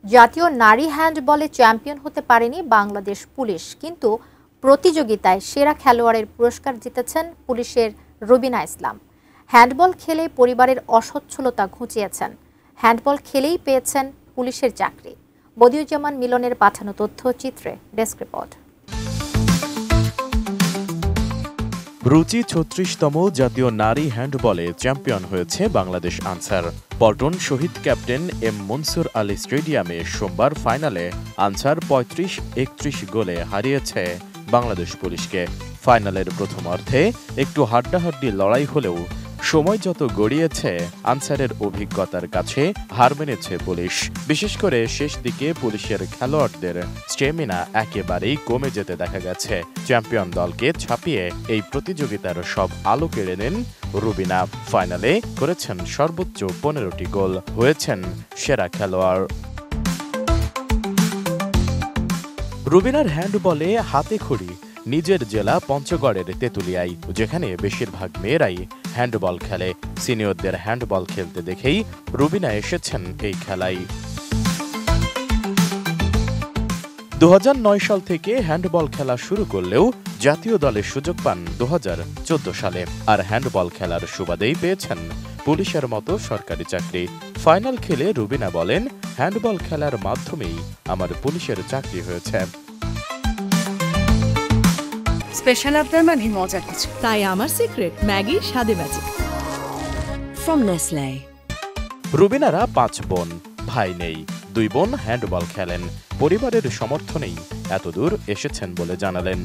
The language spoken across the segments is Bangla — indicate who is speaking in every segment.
Speaker 1: জাতীয় নারী হ্যান্ডবলে চ্যাম্পিয়ন হতে পারেনি বাংলাদেশ পুলিশ, কিন্তু প্রতিযোগিতায় সেরা খেলোয়াড়ের পুরস্কার জিতেছেন পুলিশের রুবিনা ইসলাম। হ্যান্ডবল খেলে পরিবারের অসচ্ছলতা ঘুচিয়েছেন, হ্যান্ডবল খেলেই পেয়েছেন পুলিশের চাকরি। বদিউজ্জামান মিলনের পাঠানো তথ্যচিত্রে ডেস্ক রিপোর্ট।
Speaker 2: রুচি ৩৬তম জাতীয় নারী হ্যান্ডবলে চ্যাম্পিয়ন হয়েছে বাংলাদেশ আনসার। পল্টন শহীদ ক্যাপ্টেন এম মনসুর আলী স্টেডিয়ামে সোমবার ফাইনালে আনসার ৩৫-৩১ গোলে হারিয়েছে বাংলাদেশ পুলিশকে। ফাইনালের প্রথম অর্ধে একটু হাড্ডাহাড্ডি লড়াই হলেও সময় যত গড়িয়েছে আনসারের অভিজ্ঞতার কাছে হার মেনেছে পুলিশ। বিশেষ করে শেষ দিকে পুলিশের খেলোয়াড়দের স্টেমিনা একেবারেই কমে যেতে দেখা গেছে। চ্যাম্পিয়ন দলকে ছাপিয়ে এই প্রতিযোগিতার সব আলো কেড়ে নেন রুবিনা। ফাইনালে করেছেন সর্বোচ্চ ১৫টি গোল, হয়েছেন সেরা খেলোয়াড়। রুবিনার হ্যান্ডবলে হাতে খড়ি নিজের জেলা পঞ্চগড়ের তেঁতুলিয়ায়, যেখানে বেশিরভাগ মেয়েরাই হ্যান্ডবল খেলে। সিনিয়রদের হ্যান্ডবল খেলতে দেখেই রুবিনা এসেছেন এই খেলায়। ২০০৯ সাল থেকে হ্যান্ডবল খেলা শুরু করলেও জাতীয় দলে সুযোগ পান ২০১৪ সালে। আর হ্যান্ডবল খেলার সুবাদেই পেয়েছেন পুলিশের মতো সরকারি চাকরি। ফাইনাল খেলে রুবিনা বলেন, হ্যান্ডবল খেলার মাধ্যমেই আমার পুলিশের চাকরি হয়েছে।
Speaker 3: স্পেশাল আবদার মানে মজা কিছু,
Speaker 4: তাই আমার সিক্রেট ম্যাগি স্বাদে ম্যাজিক
Speaker 3: ফ্রম নেসলে।
Speaker 2: রুবিনারা ৫ বোন, ভাই নেই। ২ বোন হ্যান্ডবল খেলেন, পরিবারের সমর্থনেই এতদূর এসেছেন বলে জানালেন।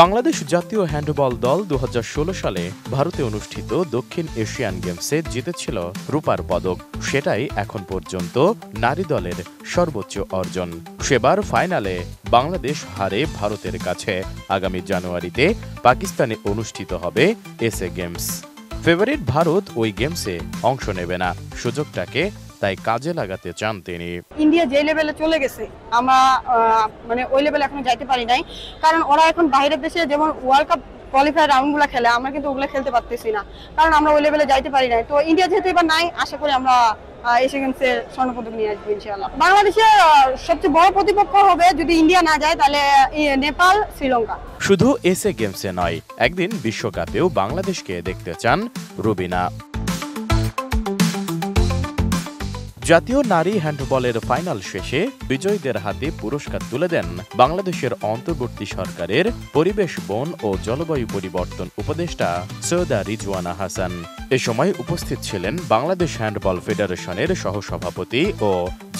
Speaker 2: বাংলাদেশ জাতীয় হ্যান্ডবল দল ২০১৬ সালে ভারতে অনুষ্ঠিত দক্ষিণ এশিয়ান গেমসে জিতেছিল রূপার পদক। সেটাই এখন পর্যন্ত নারী দলের সর্বোচ্চ অর্জন। সেবার ফাইনালে বাংলাদেশ হারে ভারতের কাছে। আগামী জানুয়ারিতে পাকিস্তানে অনুষ্ঠিত হবে এসএ গেমস। ফেভারিট ভারত ওই গেমসে অংশ নেবে না, সুযোগটাকে তাই কাজে লাগাতে চান তিনি।
Speaker 5: ইন্ডিয়া যে লেভেলে চলে গেছে, আমরা মানে ওই লেভেলে এখনো যাইতে পারি নাই, কারণ ওরা এখন বাইরের দেশে যেমন ওয়ার্ল্ড কাপ কোয়ালিফায়ার রাউন্ডগুলো খেলে, আমরা কিন্তু ওগুলো খেলতে পারতেছি না, কারণ আমরা ওই লেভেলে যাইতে পারি নাই। তো ইন্ডিয়া যেহেতু এবার নাই, আশা করি আমরা এশিয়ান গেমসে স্বর্ণপদক নিয়ে আসবো ইনশাআল্লাহ। বাংলাদেশের সবচেয়ে বড় প্রতিপক্ষ হবে যদি ইন্ডিয়া না যায়, তাহলে নেপাল, শ্রীলঙ্কা।
Speaker 2: শুধু এসএ গেমসে নয়, একদিন বিশ্বকাপেও বাংলাদেশকে দেখতে চান রুবিনা। জাতীয় নারী হ্যান্ডবলের ফাইনাল শেষে বিজয়ীদের হাতে পুরস্কার তুলে দেন বাংলাদেশের অন্তর্বর্তী সরকারের পরিবেশ, বন ও জলবায়ু পরিবর্তন উপদেষ্টা সৈয়দা রিজওয়ানা হাসান। এ সময় উপস্থিত ছিলেন বাংলাদেশ হ্যান্ডবল ফেডারেশনের সহসভাপতি ও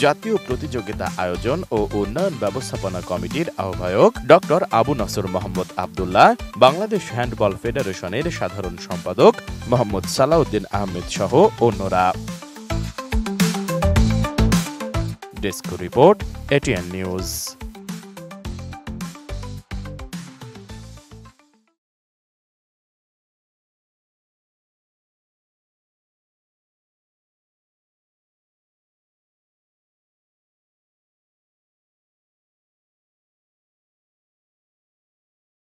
Speaker 2: জাতীয় প্রতিযোগিতা আয়োজন ও উন্নয়ন ব্যবস্থাপনা কমিটির আহ্বায়ক ডক্টর আবু নসর মোহাম্মদ আবদুল্লাহ, বাংলাদেশ হ্যান্ডবল ফেডারেশনের সাধারণ সম্পাদক মোহাম্মদ সালাউদ্দিন আহমেদ সহ অন্যরা। Desk report, ATN news.